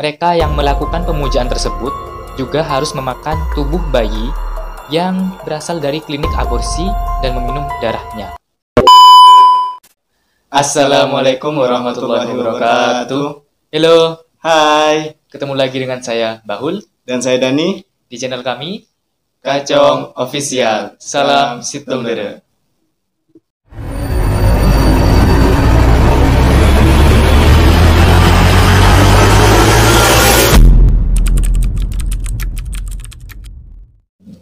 mereka yang melakukan pemujaan tersebut juga harus memakan tubuh bayi yang berasal dari klinik aborsi dan meminum darahnya. Assalamualaikum warahmatullahi wabarakatuh. Halo, Hai, ketemu lagi dengan saya Bahul dan saya Dani. di channel kami Kacong Official. Salam Sitondere.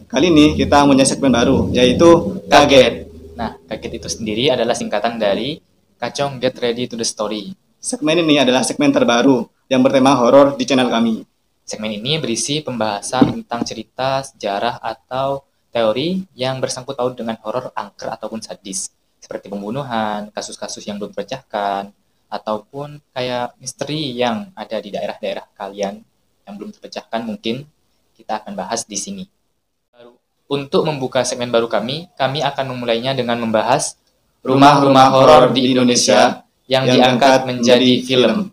Kali ini kita punya segmen baru, yaitu Kaget. Nah, kaget itu sendiri adalah singkatan dari Kacong Get Ready to the Story. Segmen ini adalah segmen terbaru yang bertema horor di channel kami. Segmen ini berisi pembahasan tentang cerita, sejarah, atau teori yang bersangkut paut dengan horor, angker, ataupun sadis. Seperti pembunuhan, kasus-kasus yang belum terpecahkan, ataupun kayak misteri yang ada di daerah-daerah kalian yang belum terpecahkan, mungkin kita akan bahas di sini. Untuk membuka segmen baru kami akan memulainya dengan membahas rumah-rumah horor di Indonesia yang diangkat menjadi film.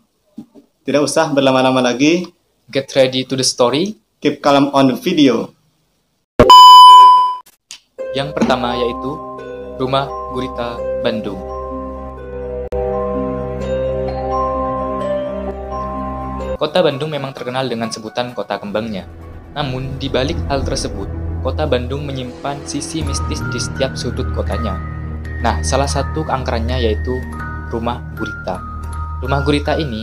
Tidak usah berlama-lama lagi, Get ready to the story. keep calm on the video. Yang pertama yaitu Rumah Gurita Bandung. Kota Bandung memang terkenal dengan sebutan kota kembangnya. Namun, di balik hal tersebut, kota Bandung menyimpan sisi mistis di setiap sudut kotanya. Nah, salah satu keangkerannya yaitu Rumah Gurita. Rumah Gurita ini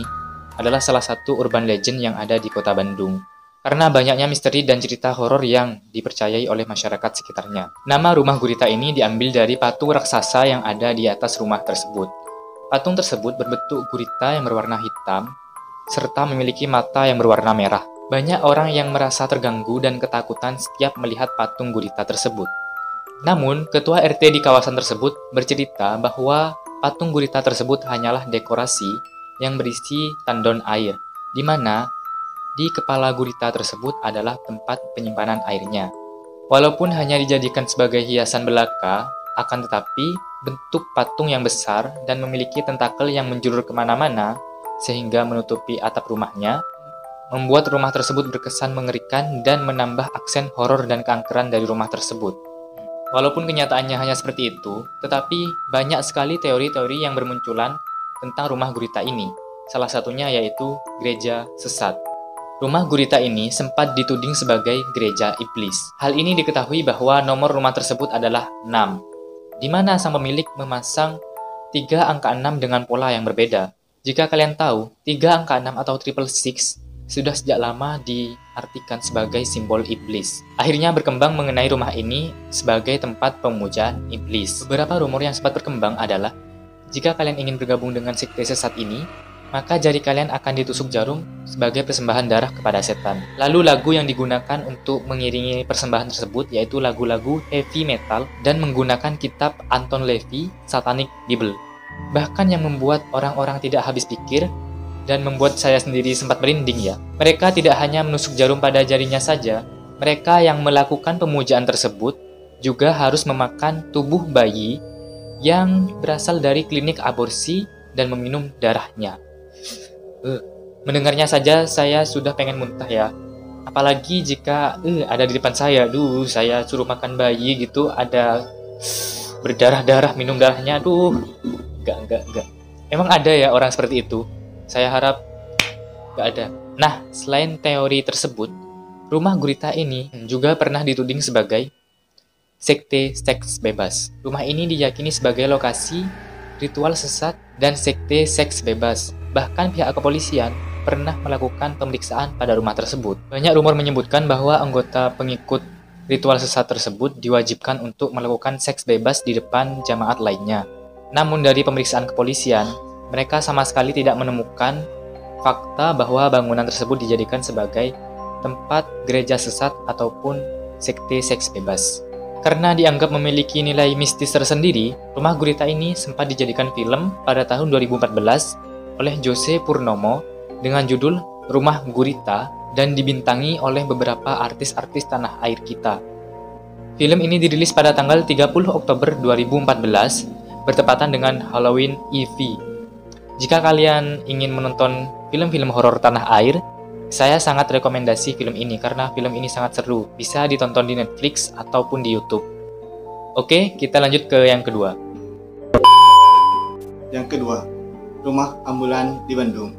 adalah salah satu urban legend yang ada di kota Bandung. Karena banyaknya misteri dan cerita horor yang dipercayai oleh masyarakat sekitarnya. Nama Rumah Gurita ini diambil dari patung raksasa yang ada di atas rumah tersebut. Patung tersebut berbentuk gurita yang berwarna hitam, serta memiliki mata yang berwarna merah. Banyak orang yang merasa terganggu dan ketakutan setiap melihat patung gurita tersebut. Namun, ketua RT di kawasan tersebut bercerita bahwa patung gurita tersebut hanyalah dekorasi yang berisi tandon air, di mana di kepala gurita tersebut adalah tempat penyimpanan airnya. Walaupun hanya dijadikan sebagai hiasan belaka, akan tetapi bentuk patung yang besar dan memiliki tentakel yang menjulur kemana-mana sehingga menutupi atap rumahnya, membuat rumah tersebut berkesan mengerikan dan menambah aksen horor dan keangkeran dari rumah tersebut. Walaupun kenyataannya hanya seperti itu, tetapi banyak sekali teori-teori yang bermunculan tentang rumah gurita ini. Salah satunya yaitu gereja sesat. Rumah gurita ini sempat dituding sebagai gereja iblis. Hal ini diketahui bahwa nomor rumah tersebut adalah 6, di mana sang pemilik memasang 3 angka 6 dengan pola yang berbeda. Jika kalian tahu, 3 angka 6 atau triple six sudah sejak lama diartikan sebagai simbol iblis. Akhirnya berkembang mengenai rumah ini sebagai tempat pemujaan iblis. Beberapa rumor yang sempat berkembang adalah, jika kalian ingin bergabung dengan sekte sesat ini, maka jari kalian akan ditusuk jarum sebagai persembahan darah kepada setan. Lalu lagu yang digunakan untuk mengiringi persembahan tersebut yaitu lagu-lagu heavy metal dan menggunakan kitab Anton LaVey, Satanic Bible. Bahkan yang membuat orang-orang tidak habis pikir dan membuat saya sendiri sempat merinding ya. Mereka tidak hanya menusuk jarum pada jarinya saja, mereka yang melakukan pemujaan tersebut juga harus memakan tubuh bayi yang berasal dari klinik aborsi dan meminum darahnya. Mendengarnya saja saya sudah pengen muntah ya. Apalagi jika ada di depan saya, saya suruh makan bayi gitu, ada berdarah-darah, minum darahnya, enggak. Emang ada ya orang seperti itu? Saya harap enggak ada. Nah, selain teori tersebut, rumah gurita ini juga pernah dituding sebagai sekte seks bebas. Rumah ini diyakini sebagai lokasi ritual sesat dan sekte seks bebas. Bahkan pihak kepolisian pernah melakukan pemeriksaan pada rumah tersebut. Banyak rumor menyebutkan bahwa anggota pengikut ritual sesat tersebut diwajibkan untuk melakukan seks bebas di depan jamaat lainnya. Namun dari pemeriksaan kepolisian, mereka sama sekali tidak menemukan fakta bahwa bangunan tersebut dijadikan sebagai tempat gereja sesat ataupun sekte seks bebas. Karena dianggap memiliki nilai mistis tersendiri, rumah gurita ini sempat dijadikan film pada tahun 2014 oleh Jose Purnomo dengan judul Rumah Gurita dan dibintangi oleh beberapa artis-artis tanah air kita. Film ini dirilis pada tanggal 30 Oktober 2014 bertepatan dengan Halloween Eve. Jika kalian ingin menonton film-film horor tanah air, Saya sangat rekomendasi film ini karena film ini sangat seru. Bisa ditonton di Netflix ataupun di YouTube. Oke, kita lanjut ke yang kedua. Yang kedua, rumah ambulan di Bandung.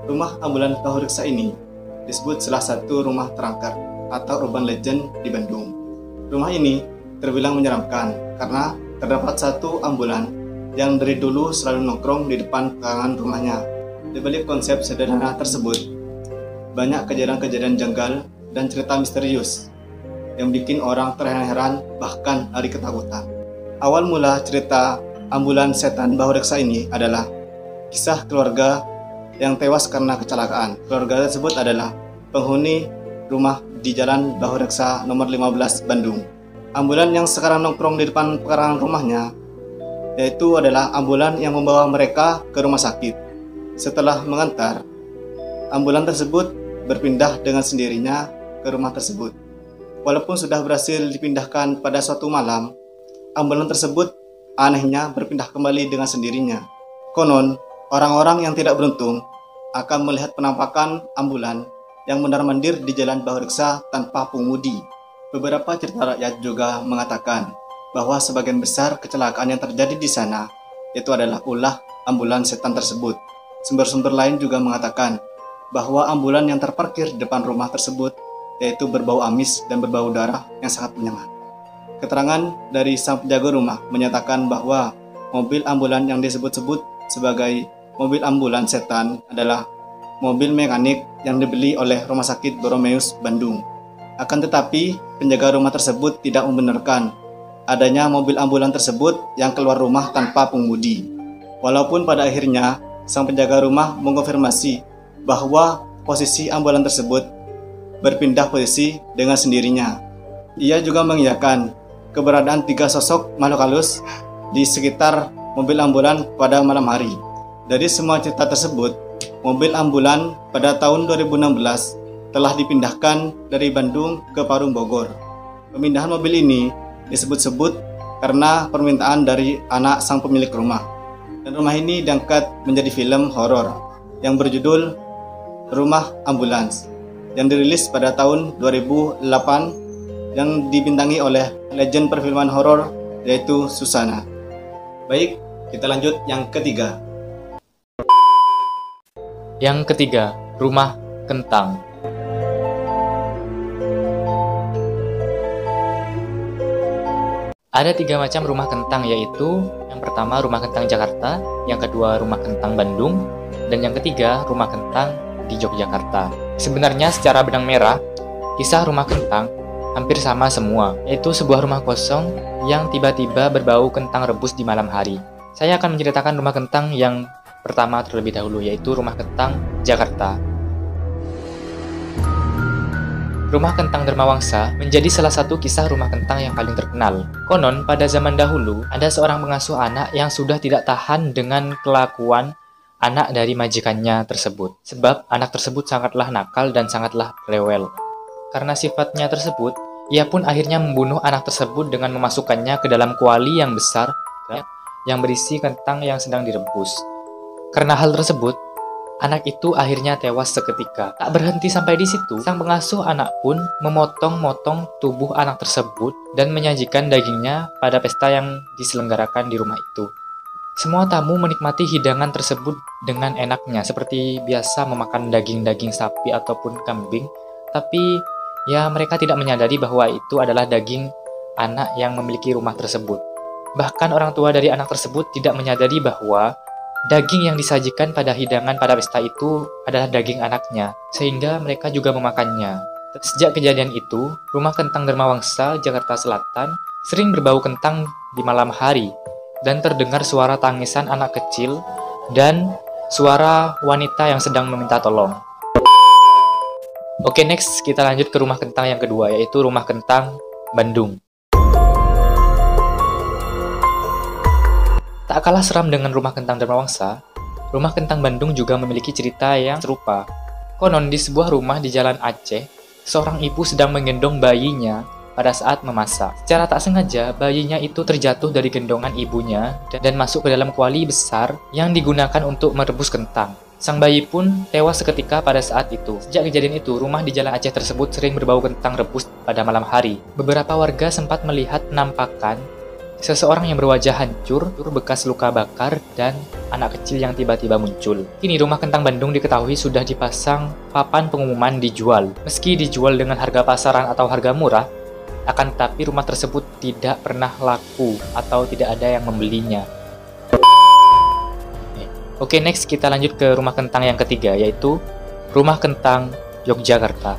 Rumah ambulan Bahureksa ini disebut salah satu rumah terangkat atau urban legend di Bandung. Rumah ini terbilang menyeramkan karena terdapat satu ambulan yang dari dulu selalu nongkrong di depan pekarangan rumahnya. Di balik konsep sederhana tersebut, banyak kejadian-kejadian janggal dan cerita misterius yang bikin orang terheran-heran bahkan lari ketakutan. Awal mula cerita ambulan setan Bahureksa ini adalah kisah keluarga yang tewas karena kecelakaan. Keluarga tersebut adalah penghuni rumah di Jalan Bahureksa nomor 15 Bandung. Ambulan yang sekarang nongkrong di depan pekarangan rumahnya yaitu adalah ambulan yang membawa mereka ke rumah sakit. Setelah mengantar, ambulan tersebut berpindah dengan sendirinya ke rumah tersebut. Walaupun sudah berhasil dipindahkan pada suatu malam, ambulan tersebut anehnya berpindah kembali dengan sendirinya. Konon, orang-orang yang tidak beruntung akan melihat penampakan ambulan yang mondar-mandir di Jalan Bahureksa tanpa pengemudi. Beberapa cerita rakyat juga mengatakan bahwa sebagian besar kecelakaan yang terjadi di sana itu adalah ulah ambulan setan tersebut. Sumber-sumber lain juga mengatakan bahwa ambulan yang terparkir di depan rumah tersebut yaitu berbau amis dan berbau darah yang sangat menyengat. Keterangan dari sang penjaga rumah menyatakan bahwa mobil ambulan yang disebut-sebut sebagai mobil ambulan setan adalah mobil mekanik yang dibeli oleh Rumah Sakit Boromeus Bandung. Akan tetapi, penjaga rumah tersebut tidak membenarkan adanya mobil ambulan tersebut yang keluar rumah tanpa pengemudi. Walaupun pada akhirnya, sang penjaga rumah mengkonfirmasi bahwa posisi ambulan tersebut berpindah posisi dengan sendirinya. Ia juga mengiyakan keberadaan 3 sosok makhluk halus di sekitar mobil ambulan pada malam hari. Dari semua cerita tersebut, mobil ambulan pada tahun 2016 telah dipindahkan dari Bandung ke Parung, Bogor. Pemindahan mobil ini disebut-sebut karena permintaan dari anak sang pemilik rumah. Dan rumah ini diangkat menjadi film horor yang berjudul Rumah Ambulans yang dirilis pada tahun 2008 yang dibintangi oleh legend perfilman horor yaitu Susana. Baik, kita lanjut yang ketiga. Yang ketiga, rumah kentang. Ada 3 macam rumah kentang, yaitu yang pertama rumah kentang Jakarta, yang kedua rumah kentang Bandung, dan yang ketiga rumah kentang di Yogyakarta. Sebenarnya secara benang merah, kisah rumah kentang hampir sama semua, yaitu sebuah rumah kosong yang tiba-tiba berbau kentang rebus di malam hari. Saya akan menceritakan rumah kentang yang pertama terlebih dahulu, yaitu rumah kentang Jakarta. Rumah kentang Dharmawangsa menjadi salah satu kisah rumah kentang yang paling terkenal. Konon, pada zaman dahulu, ada seorang pengasuh anak yang sudah tidak tahan dengan kelakuan anak dari majikannya tersebut. Sebab anak tersebut sangatlah nakal dan sangatlah rewel. Karena sifatnya tersebut, ia pun akhirnya membunuh anak tersebut dengan memasukkannya ke dalam kuali yang besar yang berisi kentang yang sedang direbus. Karena hal tersebut, anak itu akhirnya tewas seketika. Tak berhenti sampai di situ, sang pengasuh anak pun memotong-motong tubuh anak tersebut dan menyajikan dagingnya pada pesta yang diselenggarakan di rumah itu. Semua tamu menikmati hidangan tersebut dengan enaknya, seperti biasa memakan daging-daging sapi ataupun kambing, tapi ya mereka tidak menyadari bahwa itu adalah daging anak yang memiliki rumah tersebut. Bahkan orang tua dari anak tersebut tidak menyadari bahwa daging yang disajikan pada hidangan pada pesta itu adalah daging anaknya, sehingga mereka juga memakannya. Sejak kejadian itu, rumah kentang Dharmawangsa, Jakarta Selatan, sering berbau kentang di malam hari, dan terdengar suara tangisan anak kecil dan suara wanita yang sedang meminta tolong. Oke, next kita lanjut ke rumah kentang yang kedua, yaitu rumah kentang Bandung. Tak kalah seram dengan rumah kentang Dharmawangsa, rumah kentang Bandung juga memiliki cerita yang serupa. Konon di sebuah rumah di Jalan Aceh, seorang ibu sedang menggendong bayinya pada saat memasak. Secara tak sengaja, bayinya itu terjatuh dari gendongan ibunya dan masuk ke dalam kuali besar yang digunakan untuk merebus kentang. Sang bayi pun tewas seketika pada saat itu. Sejak kejadian itu, rumah di Jalan Aceh tersebut sering berbau kentang rebus pada malam hari. Beberapa warga sempat melihat penampakan seseorang yang berwajah hancur, bekas luka bakar, dan anak kecil yang tiba-tiba muncul. Kini rumah kentang Bandung diketahui sudah dipasang papan pengumuman dijual. Meski dijual dengan harga pasaran atau harga murah, akan tetapi rumah tersebut tidak pernah laku atau tidak ada yang membelinya. Oke, next kita lanjut ke rumah kentang yang ketiga, yaitu Rumah Kentang Yogyakarta.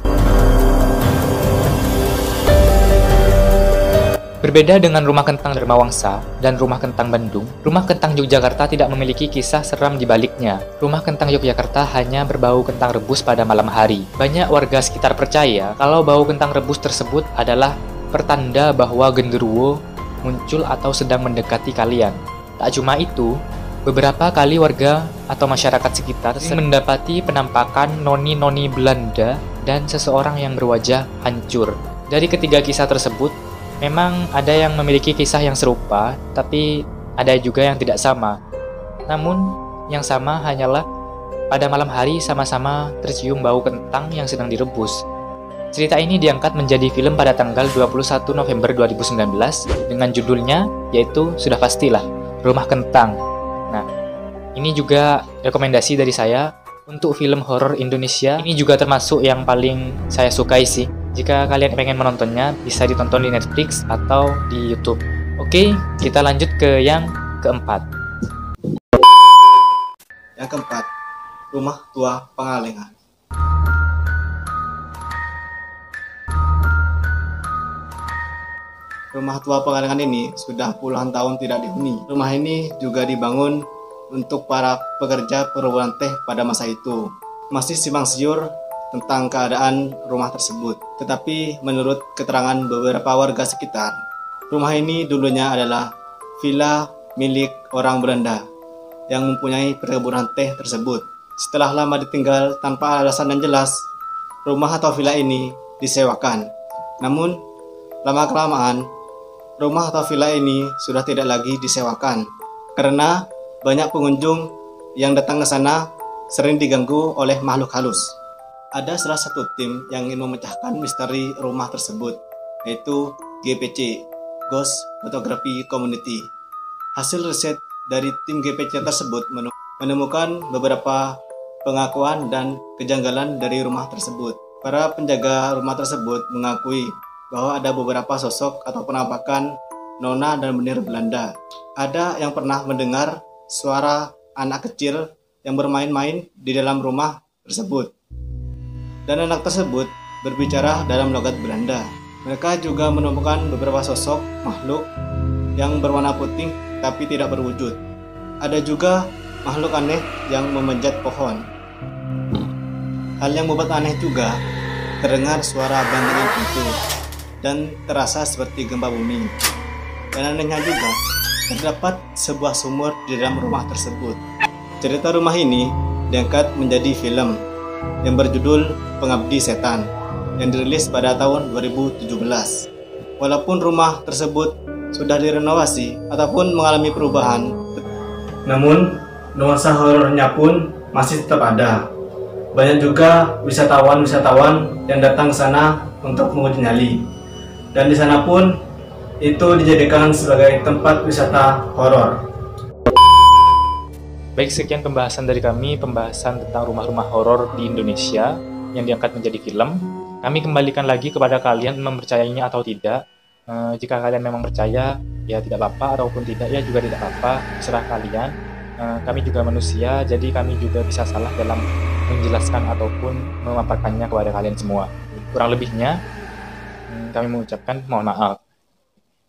Berbeda dengan rumah kentang Dharma Wangsa dan rumah kentang Bandung, rumah kentang Yogyakarta tidak memiliki kisah seram di baliknya. Rumah kentang Yogyakarta hanya berbau kentang rebus pada malam hari. Banyak warga sekitar percaya kalau bau kentang rebus tersebut adalah pertanda bahwa genderuwo muncul atau sedang mendekati kalian. Tak cuma itu, beberapa kali warga atau masyarakat sekitar mendapati penampakan noni-noni Belanda dan seseorang yang berwajah hancur. Dari ketiga kisah tersebut, memang ada yang memiliki kisah yang serupa, tapi ada juga yang tidak sama. Namun, yang sama hanyalah pada malam hari sama-sama tercium bau kentang yang sedang direbus. Cerita ini diangkat menjadi film pada tanggal 21 November 2019 dengan judulnya yaitu sudah pastilah Rumah Kentang. Nah, ini juga rekomendasi dari saya untuk film horor Indonesia. Ini juga termasuk yang paling saya sukai sih. Jika kalian pengen menontonnya, bisa ditonton di Netflix atau di YouTube. Oke, kita lanjut ke yang keempat. Yang keempat, Rumah Tua Pangalengan. Rumah Tua Pangalengan ini sudah puluhan tahun tidak dihuni. Rumah ini juga dibangun untuk para pekerja perkebunan teh pada masa itu. Masih simpang siur tentang keadaan rumah tersebut. Tetapi menurut keterangan beberapa warga sekitar, rumah ini dulunya adalah villa milik orang Belanda yang mempunyai perkebunan teh tersebut. Setelah lama ditinggal tanpa alasan yang jelas, rumah atau villa ini disewakan. Namun, lama-kelamaan, rumah atau villa ini sudah tidak lagi disewakan karena banyak pengunjung yang datang ke sana sering diganggu oleh makhluk halus. Ada salah satu tim yang ingin memecahkan misteri rumah tersebut, yaitu GPC, Ghost Photography Community. Hasil riset dari tim GPC tersebut menemukan beberapa pengakuan dan kejanggalan dari rumah tersebut. Para penjaga rumah tersebut mengakui bahwa ada beberapa sosok atau penampakan nona dan menir Belanda. Ada yang pernah mendengar suara anak kecil yang bermain-main di dalam rumah tersebut. Dan anak tersebut berbicara dalam logat Belanda. Mereka juga menemukan beberapa sosok makhluk yang berwarna putih tapi tidak berwujud. Ada juga makhluk aneh yang memanjat pohon. Hal yang membuat aneh juga, terdengar suara bantangan pintu dan terasa seperti gempa bumi. Dan anehnya juga, terdapat sebuah sumur di dalam rumah tersebut. Cerita rumah ini diangkat menjadi film yang berjudul Pengabdi Setan yang dirilis pada tahun 2017. Walaupun rumah tersebut sudah direnovasi ataupun mengalami perubahan, namun nuansa horornya pun masih tetap ada. Banyak juga wisatawan-wisatawan yang datang ke sana untuk menguji nyali. Dan di sana pun itu dijadikan sebagai tempat wisata horor. Baik, sekian pembahasan dari kami, pembahasan tentang rumah-rumah horor di Indonesia yang diangkat menjadi film. Kami kembalikan lagi kepada kalian mempercayainya atau tidak. Jika kalian memang percaya, ya tidak apa-apa, ataupun tidak, ya juga tidak apa-apa, serah kalian. Kami juga manusia, jadi kami juga bisa salah dalam menjelaskan ataupun memaparkannya kepada kalian semua. Kurang lebihnya, kami mengucapkan mohon maaf.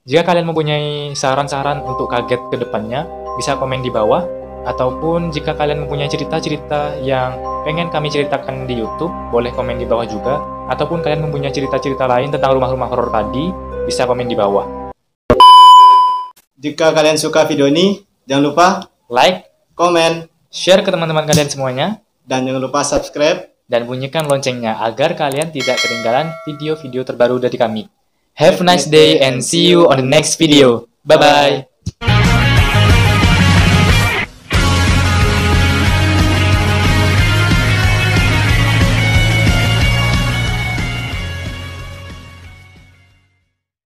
Jika kalian mempunyai saran-saran untuk kaget ke depannya, bisa komen di bawah. Ataupun jika kalian mempunyai cerita-cerita yang pengen kami ceritakan di YouTube, boleh komen di bawah juga. Ataupun kalian mempunyai cerita-cerita lain tentang rumah-rumah horor tadi, bisa komen di bawah. Jika kalian suka video ini, jangan lupa Like, komen, share ke teman-teman kalian semuanya, dan jangan lupa subscribe dan bunyikan loncengnya agar kalian tidak ketinggalan video-video terbaru dari kami. Have a nice day and see you on the next video. Bye-bye.